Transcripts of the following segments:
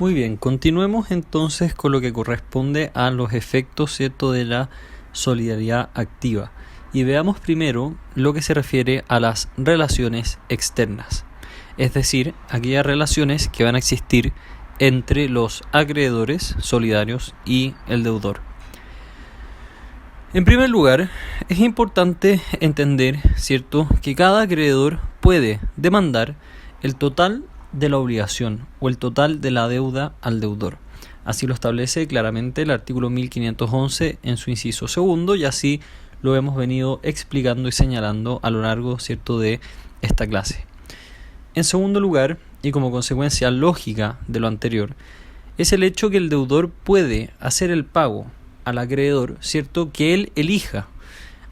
Muy bien, continuemos entonces con lo que corresponde a los efectos, ¿cierto?, de la solidaridad activa. Y veamos primero lo que se refiere a las relaciones externas, es decir, aquellas relaciones que van a existir entre los acreedores solidarios y el deudor. En primer lugar, es importante entender, ¿cierto?, que cada acreedor puede demandar el total de la obligación o el total de la deuda al deudor. Así lo establece claramente el artículo 1511 en su inciso segundo, y así lo hemos venido explicando y señalando a lo largo, ¿cierto?, de esta clase. En segundo lugar, y como consecuencia lógica de lo anterior, es el hecho que el deudor puede hacer el pago al acreedor, ¿cierto?, que él elija,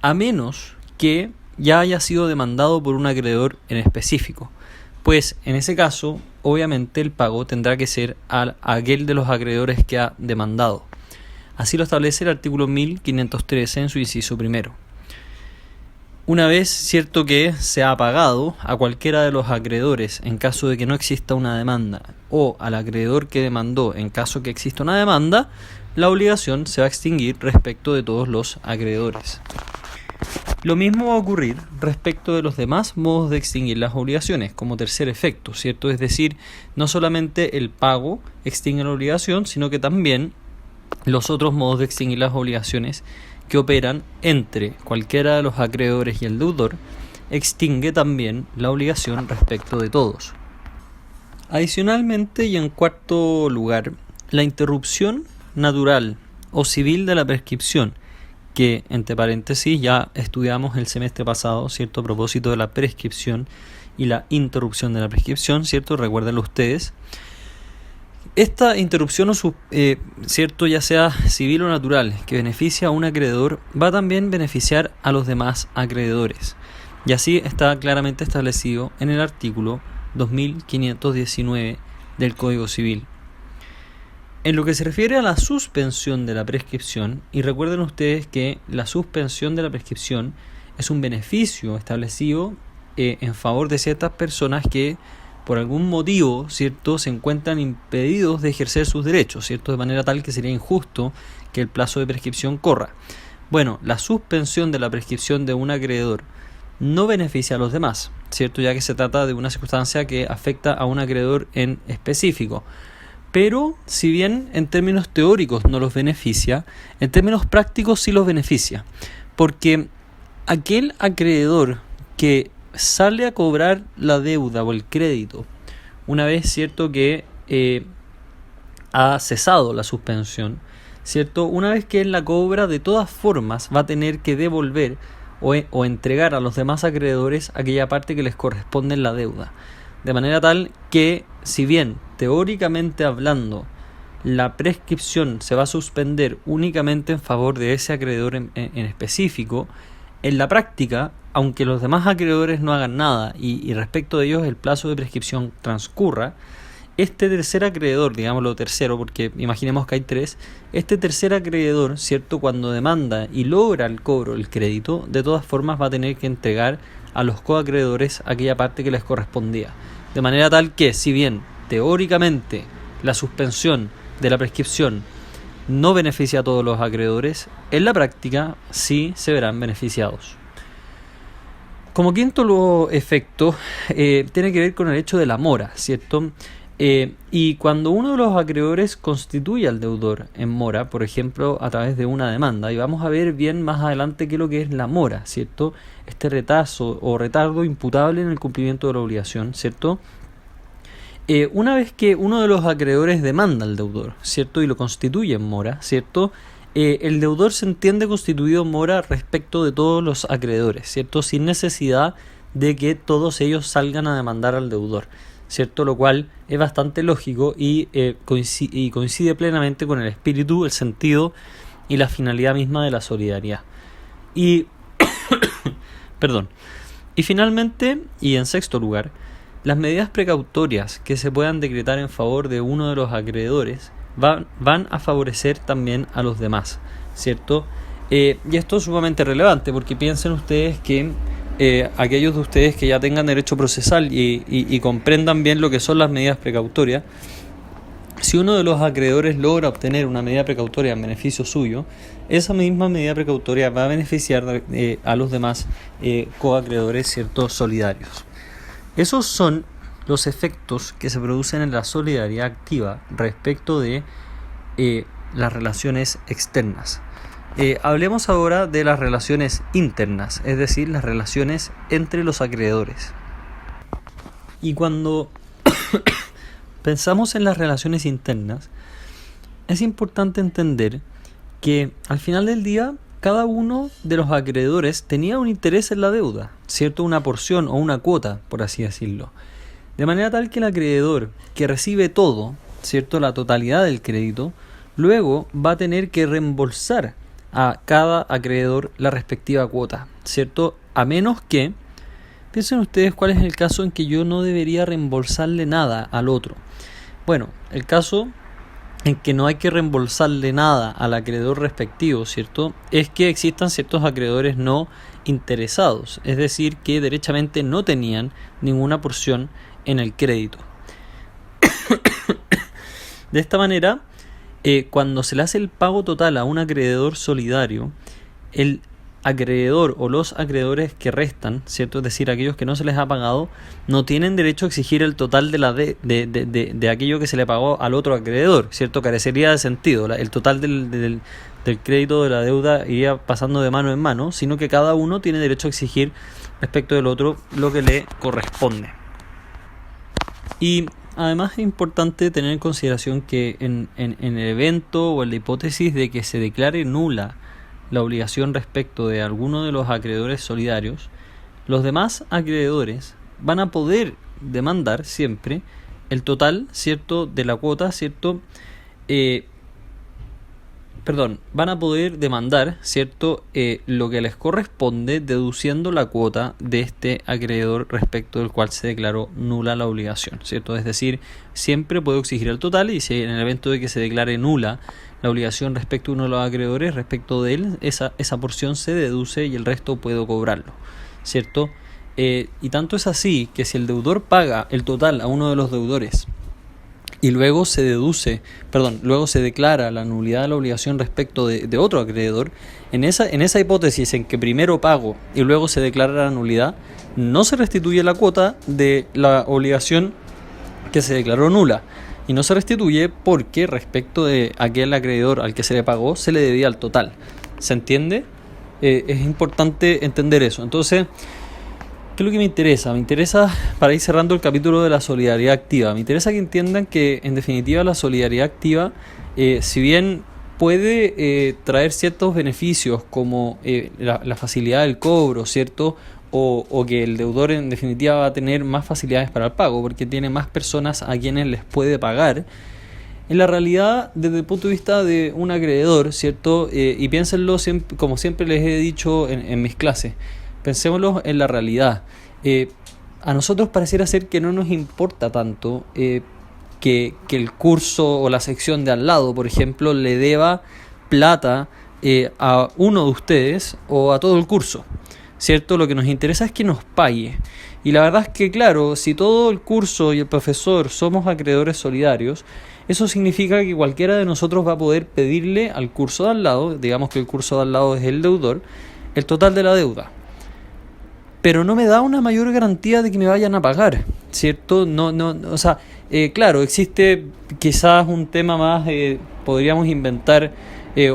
a menos que ya haya sido demandado por un acreedor en específico. Pues en ese caso, obviamente el pago tendrá que ser a aquel de los acreedores que ha demandado. Así lo establece el artículo 1513 en su inciso primero. Una vez, cierto, que se ha pagado a cualquiera de los acreedores en caso de que no exista una demanda, o al acreedor que demandó en caso que exista una demanda, la obligación se va a extinguir respecto de todos los acreedores. Lo mismo va a ocurrir respecto de los demás modos de extinguir las obligaciones, como tercer efecto, ¿cierto? Es decir, no solamente el pago extingue la obligación, sino que también los otros modos de extinguir las obligaciones que operan entre cualquiera de los acreedores y el deudor, extingue también la obligación respecto de todos. Adicionalmente, y en cuarto lugar, la interrupción natural o civil de la prescripción, que entre paréntesis ya estudiamos el semestre pasado, ¿cierto?, a propósito de la prescripción y la interrupción de la prescripción, ¿cierto? Recuérdenlo ustedes. Esta interrupción, ¿cierto?, ya sea civil o natural, que beneficia a un acreedor, va a también beneficiar a los demás acreedores. Y así está claramente establecido en el artículo 2519 del Código Civil. En lo que se refiere a la suspensión de la prescripción, y recuerden ustedes que la suspensión de la prescripción es un beneficio establecido en favor de ciertas personas que por algún motivo, ¿cierto?, se encuentran impedidos de ejercer sus derechos, ¿cierto?, de manera tal que sería injusto que el plazo de prescripción corra. Bueno, la suspensión de la prescripción de un acreedor no beneficia a los demás, ¿cierto?, ya que se trata de una circunstancia que afecta a un acreedor en específico. Pero, si bien en términos teóricos no los beneficia, en términos prácticos sí los beneficia. Porque aquel acreedor que sale a cobrar la deuda o el crédito, una vez, ¿cierto?, que ha cesado la suspensión, ¿cierto?, una vez que él la cobra, de todas formas va a tener que devolver o entregar a los demás acreedores aquella parte que les corresponde en la deuda. De manera tal que, si bien teóricamente hablando la prescripción se va a suspender únicamente en favor de ese acreedor en específico, en la práctica, aunque los demás acreedores no hagan nada y respecto de ellos el plazo de prescripción transcurra, este tercer acreedor, digámoslo tercero, porque imaginemos que hay tres, este tercer acreedor, ¿cierto?, cuando demanda y logra el cobro del crédito, de todas formas va a tener que entregar a los coacreedores aquella parte que les correspondía. De manera tal que, si bien teóricamente la suspensión de la prescripción no beneficia a todos los acreedores, en la práctica sí se verán beneficiados. Como quinto efecto, tiene que ver con el hecho de la mora, ¿cierto? Y cuando uno de los acreedores constituye al deudor en mora, por ejemplo, a través de una demanda, y vamos a ver bien más adelante qué es lo que es la mora, ¿cierto? Este retraso o retardo imputable en el cumplimiento de la obligación, ¿cierto? Una vez que uno de los acreedores demanda al deudor, ¿cierto?, y lo constituye en mora, ¿cierto?, el deudor se entiende constituido en mora respecto de todos los acreedores, ¿cierto?, sin necesidad de que todos ellos salgan a demandar al deudor, ¿cierto?, lo cual es bastante lógico y coincide plenamente con el espíritu, el sentido y la finalidad misma de la solidaridad. Y finalmente, y en sexto lugar, las medidas precautorias que se puedan decretar en favor de uno de los acreedores van a favorecer también a los demás, ¿cierto? Y esto es sumamente relevante porque piensen ustedes que aquellos de ustedes que ya tengan derecho procesal y comprendan bien lo que son las medidas precautorias, si uno de los acreedores logra obtener una medida precautoria en beneficio suyo, esa misma medida precautoria va a beneficiar a los demás coacreedores, ¿cierto?, solidarios. Esos son los efectos que se producen en la solidaridad activa respecto de las relaciones externas. Hablemos ahora de las relaciones internas, es decir, las relaciones entre los acreedores. Y cuando pensamos en las relaciones internas, es importante entender que al final del día cada uno de los acreedores tenía un interés en la deuda, ¿cierto? Una porción o una cuota, por así decirlo. De manera tal que el acreedor que recibe todo, ¿cierto?, la totalidad del crédito, luego va a tener que reembolsar a cada acreedor la respectiva cuota, ¿cierto? A menos que, piensen ustedes cuál es el caso en que yo no debería reembolsarle nada al otro. Bueno, el caso en que no hay que reembolsarle nada al acreedor respectivo, ¿cierto?, es que existan ciertos acreedores no interesados, es decir, que derechamente no tenían ninguna porción en el crédito. De esta manera, cuando se le hace el pago total a un acreedor solidario, el acreedor o los acreedores que restan, ¿cierto?, es decir, aquellos que no se les ha pagado, no tienen derecho a exigir el total de aquello que se le pagó al otro acreedor, ¿cierto? Carecería de sentido. El total del crédito de la deuda iría pasando de mano en mano, sino que cada uno tiene derecho a exigir respecto del otro lo que le corresponde. Y además es importante tener en consideración que en el evento o en la hipótesis de que se declare nula la obligación respecto de alguno de los acreedores solidarios, los demás acreedores van a poder demandar siempre el total, ¿cierto?, de la cuota, ¿cierto? Van a poder demandar, ¿cierto?, lo que les corresponde deduciendo la cuota de este acreedor respecto del cual se declaró nula la obligación, ¿cierto? Es decir, siempre puedo exigir el total y si en el evento de que se declare nula la obligación respecto a uno de los acreedores, respecto de él, esa porción se deduce y el resto puedo cobrarlo, ¿cierto? Y tanto es así que si el deudor paga el total a uno de los deudores y luego se declara la nulidad de la obligación respecto de otro acreedor, en esa hipótesis en que primero pago y luego se declara la nulidad, no se restituye la cuota de la obligación que se declaró nula. Y no se restituye porque respecto de aquel acreedor al que se le pagó se le debía el total. ¿Se entiende? Es importante entender eso. Entonces, ¿qué es lo que me interesa? Me interesa, para ir cerrando el capítulo de la solidaridad activa, me interesa que entiendan que en definitiva la solidaridad activa, si bien puede traer ciertos beneficios como la facilidad del cobro, ¿cierto?, o que el deudor en definitiva va a tener más facilidades para el pago porque tiene más personas a quienes les puede pagar. En la realidad, desde el punto de vista de un acreedor, ¿cierto? Y piénsenlo como siempre les he dicho en mis clases, pensémoslo en la realidad. A nosotros pareciera ser que no nos importa tanto que el curso o la sección de al lado, por ejemplo, le deba plata a uno de ustedes o a todo el curso, ¿cierto? Lo que nos interesa es que nos pague. Y la verdad es que, claro, si todo el curso y el profesor somos acreedores solidarios, eso significa que cualquiera de nosotros va a poder pedirle al curso de al lado, digamos que el curso de al lado es el deudor, el total de la deuda. Pero no me da una mayor garantía de que me vayan a pagar, ¿cierto? Claro, existe quizás un tema más, podríamos inventar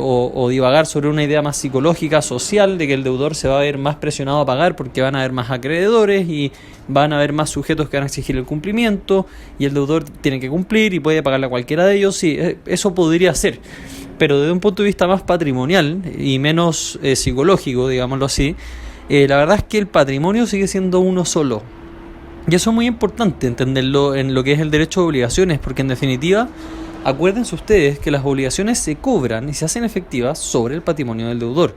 o divagar sobre una idea más psicológica, social, de que el deudor se va a ver más presionado a pagar porque van a haber más acreedores y van a haber más sujetos que van a exigir el cumplimiento y el deudor tiene que cumplir y puede pagarle a cualquiera de ellos. Sí, eso podría ser, pero desde un punto de vista más patrimonial y menos psicológico, digámoslo así, la verdad es que el patrimonio sigue siendo uno solo. Y eso es muy importante entenderlo en lo que es el derecho de obligaciones, porque en definitiva, acuérdense ustedes que las obligaciones se cobran y se hacen efectivas sobre el patrimonio del deudor.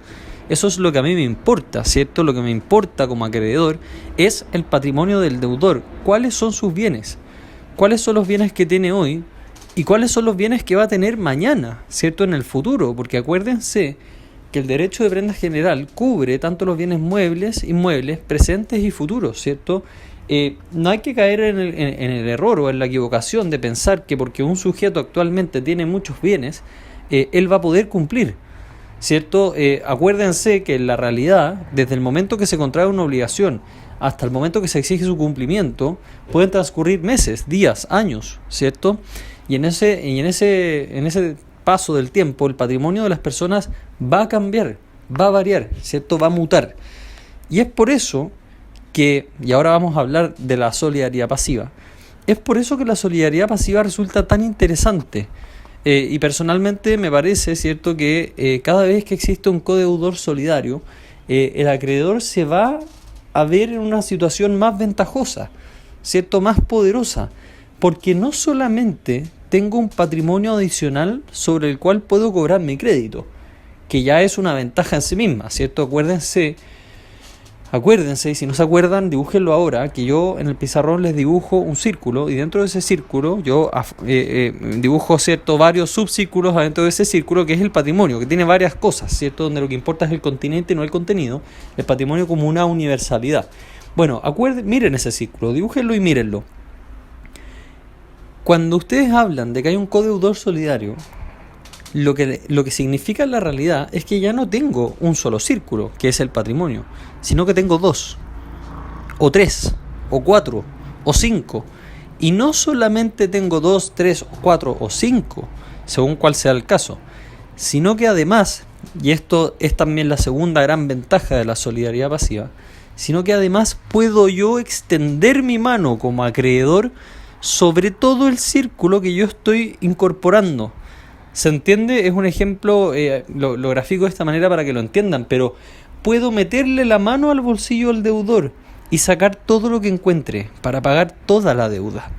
Eso es lo que a mí me importa, ¿cierto? Lo que me importa como acreedor es el patrimonio del deudor. ¿Cuáles son sus bienes? ¿Cuáles son los bienes que tiene hoy? ¿Y cuáles son los bienes que va a tener mañana, ¿cierto? En el futuro, porque acuérdense que el derecho de prenda general cubre tanto los bienes muebles, inmuebles, presentes y futuros, ¿cierto? no hay que caer en el error o en la equivocación de pensar que porque un sujeto actualmente tiene muchos bienes, él va a poder cumplir, ¿cierto? Acuérdense que en la realidad, desde el momento que se contrae una obligación hasta el momento que se exige su cumplimiento, pueden transcurrir meses, días, años, ¿cierto? Y en ese paso del tiempo, el patrimonio de las personas va a cambiar, va a variar, ¿cierto? Va a mutar. Y es por eso que, y ahora vamos a hablar de la solidaridad pasiva, es por eso que la solidaridad pasiva resulta tan interesante. Y personalmente me parece, ¿cierto?, que cada vez que existe un codeudor solidario, el acreedor se va a ver en una situación más ventajosa, ¿cierto?, más poderosa, porque no solamente tengo un patrimonio adicional sobre el cual puedo cobrar mi crédito, que ya es una ventaja en sí misma, ¿cierto? Acuérdense, y si no se acuerdan, dibújenlo ahora, que yo en el pizarrón les dibujo un círculo, y dentro de ese círculo yo dibujo, ¿cierto?, varios subcírculos adentro de ese círculo, que es el patrimonio, que tiene varias cosas, ¿cierto?, donde lo que importa es el continente, no el contenido, el patrimonio como una universalidad. Bueno, miren ese círculo, dibújenlo y mírenlo. Cuando ustedes hablan de que hay un codeudor solidario, lo que significa en la realidad es que ya no tengo un solo círculo, que es el patrimonio, sino que tengo 2, o 3, o 4, o 5. Y no solamente tengo 2, 3, 4 o 5, según cuál sea el caso, sino que además, y esto es también la segunda gran ventaja de la solidaridad pasiva, sino que además puedo yo extender mi mano como acreedor sobre todo el círculo que yo estoy incorporando. ¿Se entiende? Es un ejemplo, lo grafico de esta manera para que lo entiendan, pero puedo meterle la mano al bolsillo al deudor y sacar todo lo que encuentre para pagar toda la deuda.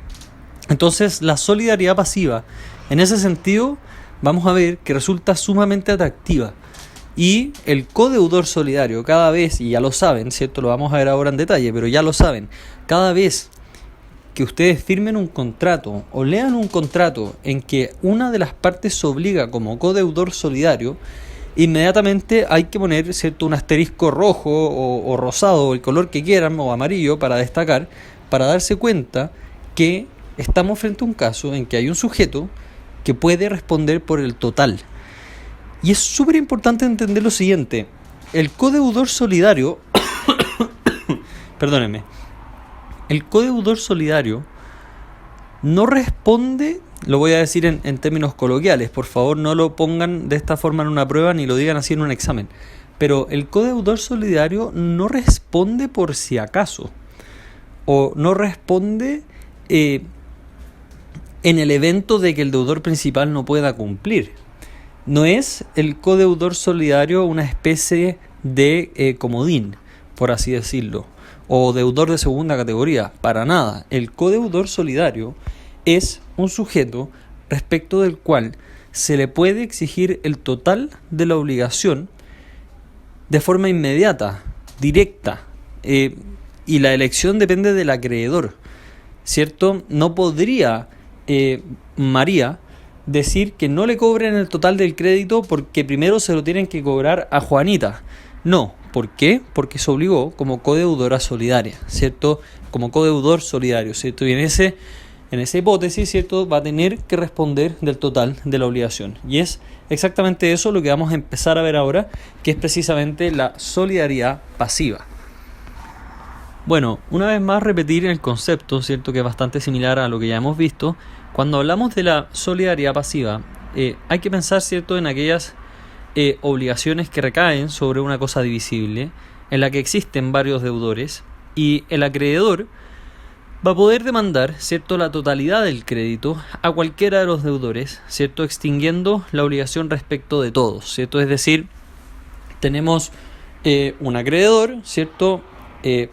Entonces, la solidaridad pasiva, en ese sentido, vamos a ver que resulta sumamente atractiva. Y el codeudor solidario, cada vez, y ya lo saben, ¿cierto? Lo vamos a ver ahora en detalle, pero ya lo saben, cada vez que ustedes firmen un contrato o lean un contrato en que una de las partes se obliga como codeudor solidario, inmediatamente hay que poner, ¿cierto?, un asterisco rojo o rosado, o el color que quieran, o amarillo, para destacar, para darse cuenta que estamos frente a un caso en que hay un sujeto que puede responder por el total. Y es súper importante entender lo siguiente: el codeudor solidario perdónenme, el codeudor solidario no responde, lo voy a decir en términos coloquiales, por favor no lo pongan de esta forma en una prueba ni lo digan así en un examen, pero el codeudor solidario no responde por si acaso, o no responde en el evento de que el deudor principal no pueda cumplir. No es el codeudor solidario una especie de comodín, por así decirlo, o deudor de segunda categoría, para nada. El codeudor solidario es un sujeto respecto del cual se le puede exigir el total de la obligación de forma inmediata, directa, y la elección depende del acreedor, ¿cierto? No podría María decir que no le cobren el total del crédito porque primero se lo tienen que cobrar a Juanita. No. ¿Por qué? Porque se obligó como codeudora solidaria, ¿cierto? Como codeudor solidario, ¿cierto? Y en esa hipótesis, ¿cierto?, va a tener que responder del total de la obligación. Y es exactamente eso lo que vamos a empezar a ver ahora, que es precisamente la solidaridad pasiva. Bueno, una vez más repetir el concepto, ¿cierto?, que es bastante similar a lo que ya hemos visto. Cuando hablamos de la solidaridad pasiva, hay que pensar, ¿cierto?, en aquellas obligaciones que recaen sobre una cosa divisible, en la que existen varios deudores, y el acreedor va a poder demandar, ¿cierto?, la totalidad del crédito a cualquiera de los deudores, ¿cierto?, extinguiendo la obligación respecto de todos, ¿cierto? Es decir, tenemos un acreedor, ¿cierto?,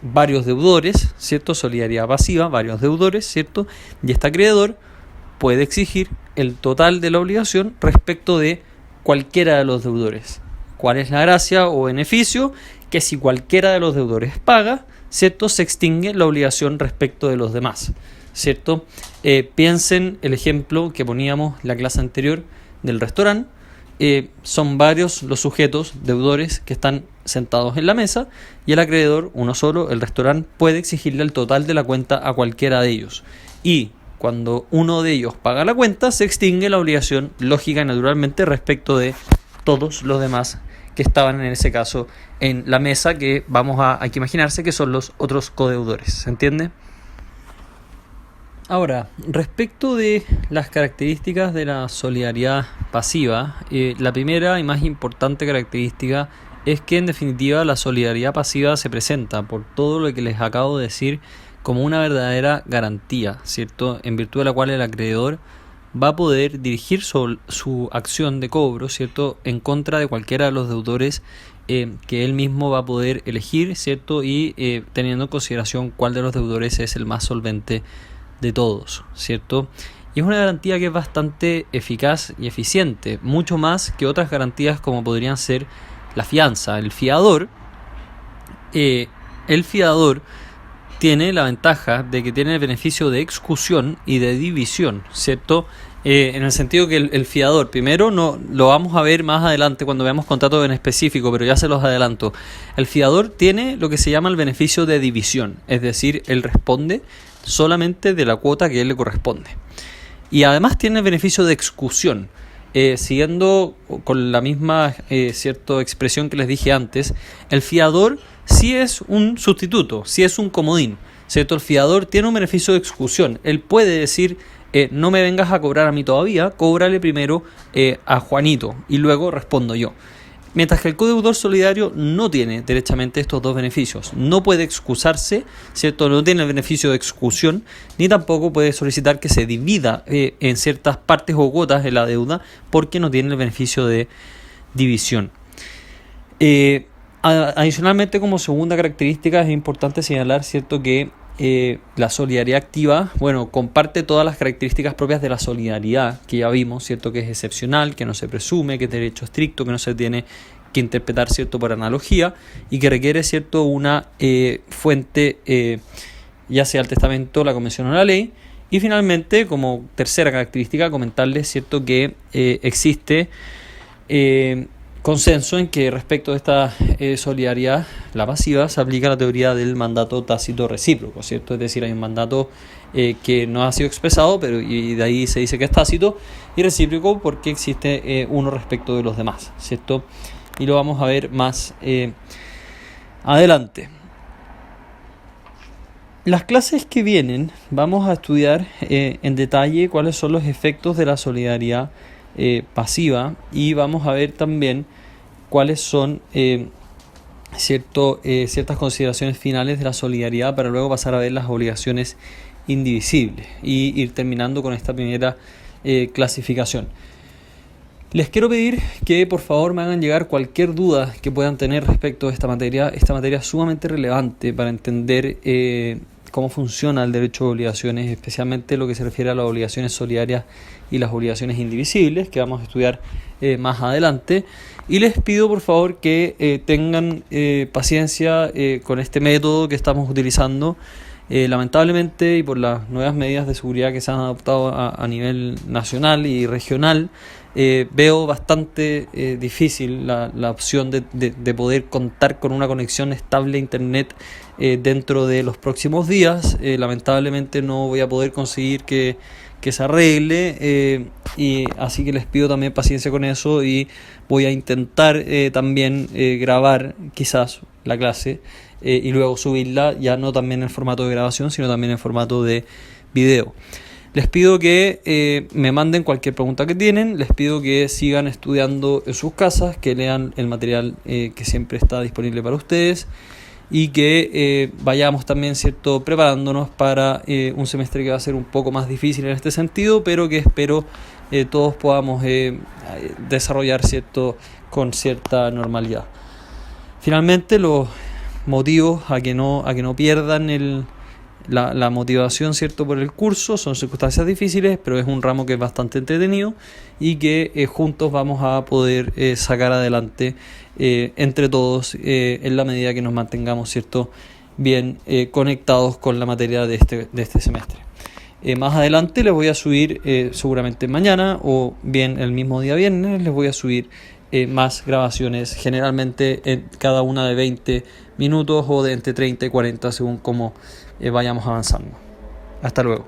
varios deudores, ¿cierto?, solidaridad pasiva, varios deudores, ¿cierto?, y este acreedor puede exigir el total de la obligación respecto de cualquiera de los deudores. ¿Cuál es la gracia o beneficio? Que si cualquiera de los deudores paga, ¿cierto?, se extingue la obligación respecto de los demás, ¿cierto? Piensen el ejemplo que poníamos en la clase anterior del restaurante. Son varios los sujetos deudores que están sentados en la mesa y el acreedor, uno solo, el restaurante, puede exigirle el total de la cuenta a cualquiera de ellos. Y cuando uno de ellos paga la cuenta, se extingue la obligación lógica y naturalmente respecto de todos los demás que estaban en ese caso en la mesa, que hay que imaginarse que son los otros codeudores. ¿Se entiende? Ahora, respecto de las características de la solidaridad pasiva, la primera y más importante característica es que en definitiva la solidaridad pasiva se presenta, por todo lo que les acabo de decir, como una verdadera garantía, ¿cierto? En virtud de la cual el acreedor va a poder dirigir su acción de cobro, ¿cierto?, en contra de cualquiera de los deudores que él mismo va a poder elegir, ¿cierto?, y teniendo en consideración cuál de los deudores es el más solvente de todos, ¿cierto? Y es una garantía que es bastante eficaz y eficiente, mucho más que otras garantías como podrían ser la fianza. El fiador tiene la ventaja de que tiene el beneficio de excusión y de división, ¿cierto? En el sentido que el fiador, primero no lo vamos a ver más adelante cuando veamos contratos en específico, pero ya se los adelanto. El fiador tiene lo que se llama el beneficio de división, es decir, él responde solamente de la cuota que él le corresponde. Y además tiene el beneficio de excusión. Siguiendo con la misma expresión que les dije antes, el fiador sí es un sustituto, sí es un comodín, ¿cierto? El fiador tiene un beneficio de excusión. Él puede decir, no me vengas a cobrar a mí todavía, cóbrale primero a Juanito y luego respondo yo. Mientras que el codeudor solidario no tiene derechamente estos dos beneficios. No puede excusarse, ¿cierto? No tiene el beneficio de excusión, ni tampoco puede solicitar que se divida en ciertas partes o cuotas de la deuda, porque no tiene el beneficio de división. Adicionalmente, como segunda característica, es importante señalar, ¿cierto?, que la solidaridad activa, comparte todas las características propias de la solidaridad que ya vimos, ¿cierto?, que es excepcional, que no se presume, que es derecho estricto, que no se tiene que interpretar, ¿cierto?, por analogía, y que requiere, ¿cierto?, una fuente, ya sea el testamento, la convención o la ley. Y finalmente, como tercera característica, comentarles, ¿cierto?, que existe consenso en que respecto de esta solidaridad, la pasiva, se aplica la teoría del mandato tácito recíproco, ¿cierto? Es decir, hay un mandato que no ha sido expresado, y de ahí se dice que es tácito, y recíproco porque existe uno respecto de los demás, ¿cierto? Y lo vamos a ver más adelante. Las clases que vienen vamos a estudiar en detalle cuáles son los efectos de la solidaridad pasiva, y vamos a ver también cuáles son ciertas consideraciones finales de la solidaridad, para luego pasar a ver las obligaciones indivisibles y ir terminando con esta primera clasificación. Les quiero pedir que por favor me hagan llegar cualquier duda que puedan tener respecto a esta materia. Esta materia es sumamente relevante para entender cómo funciona el derecho de obligaciones, especialmente lo que se refiere a las obligaciones solidarias y las obligaciones indivisibles, que vamos a estudiar más adelante. Y les pido por favor que tengan paciencia con este método que estamos utilizando. Lamentablemente, y por las nuevas medidas de seguridad que se han adoptado a nivel nacional y regional, veo bastante difícil la opción de poder contar con una conexión estable a internet dentro de los próximos días. Lamentablemente no voy a poder conseguir que se arregle, y así que les pido también paciencia con eso, y voy a intentar también grabar quizás la clase y luego subirla, ya no también en formato de grabación, sino también en formato de video. Les pido que me manden cualquier pregunta que tienen, les pido que sigan estudiando en sus casas, que lean el material que siempre está disponible para ustedes, y que vayamos también, ¿cierto?, preparándonos para un semestre que va a ser un poco más difícil en este sentido, pero que espero todos podamos desarrollar, ¿cierto?, con cierta normalidad. Finalmente, los motivos a que no pierdan la motivación, ¿cierto?, por el curso. Son circunstancias difíciles, pero es un ramo que es bastante entretenido y que juntos vamos a poder sacar adelante entre todos en la medida que nos mantengamos, ¿cierto?, bien conectados con la materia de este semestre. Más adelante les voy a subir, seguramente mañana o bien el mismo día viernes, les voy a subir más grabaciones, generalmente en cada una de 20 minutos o de entre 30 y 40 según cómo vayamos avanzando. Hasta luego.